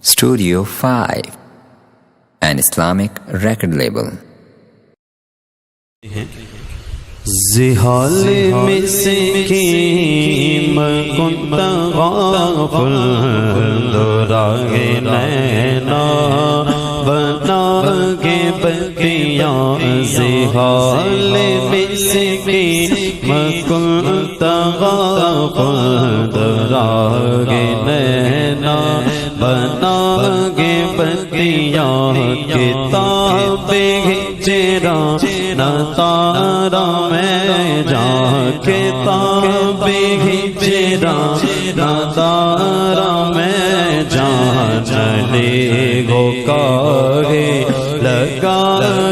Studio 5, an Islamic record label. زحال مسکین کن تغافل دراغ نینا بنا کے بتیاں زحال مسکین کن تغافل دراغ نینا بنا کے بتیاں کتاب ہجرا نہ تارا میں جا کتاب ہجرا نہ تارا میں جا چلے گو کاغے لگا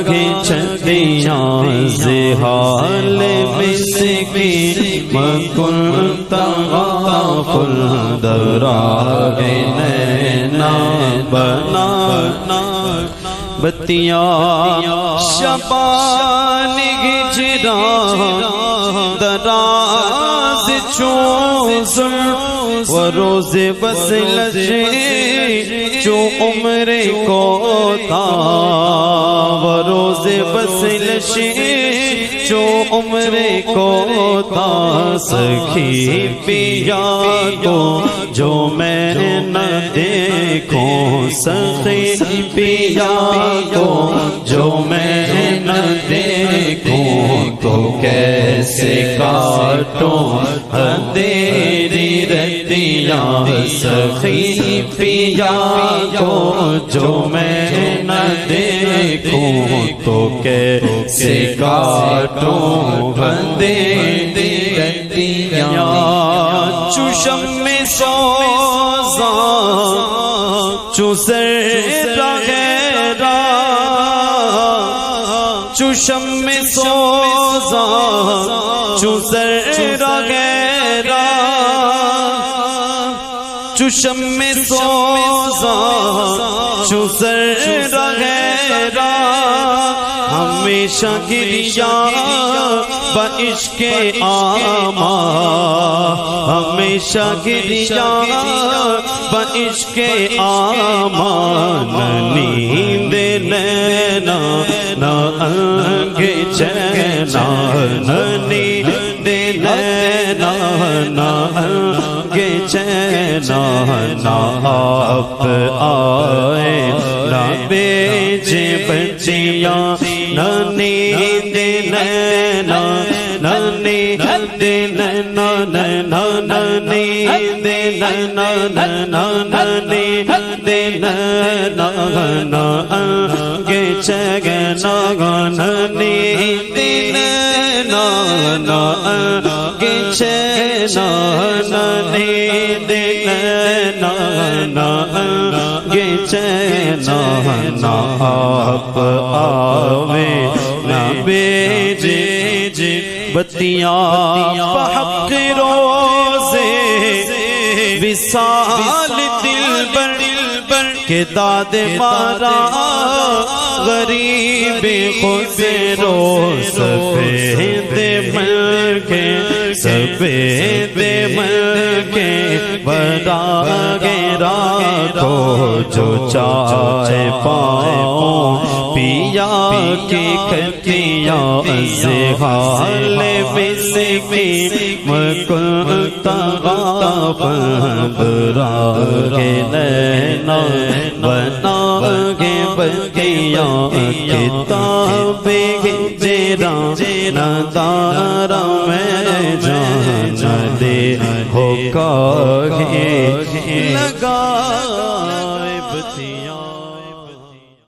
گے چھتیاں زحال مسکین مکن تغافل دراغ نینا بنا بتیاں شبان ہجران دراز چون زلف و روز بسلسلہ جو عمر کو تھا و روز بسلسلہ جو عمر کو تھا سخی پیا کو جو میں نہ دیکھوں سخی پیا کو جو میں نہ دیکھوں تو کیسے کاٹوں اندھیری رتیاں سخی پیا کو جو میں نہ دیکھوں تو کیسے کاٹوں اندھیری رتیاں چشم میں سوزاں چسر رغیرہ چشم میں سوزاں چسر رغیرہ چشم میں سوزاں چسر رغیرہ ہمیشہ گریاں بعشق آما ہمیشہ گریاں بعشق آما نہ نیند نینا نہ انگ چینا نہ نیند نینا نہ انگ چینا نہ آپ آئے نہ بیجے بچیاں نہ نیند نینا نہ نیند نینا نہ نیند نینا نہ نیند نینا نہ انگ چینا نہ نیند نینا نہ انگ چینا نہ نیند نینا نہ انگ چینا نہ آپ آوے نہ بیجے بتیاں بحق روزے وصال دلبر کے داد مارا غریب خسرو سفید ملکے سفید ملکے بڑا گرا کو جو چائے پاؤں پیا کی کھتیاں زحال مسکین مکن تغافل دراغ نینا بنا گے بتیاں کتاب ہجرا نہ تارا میں جان دے ہو کاغے لگا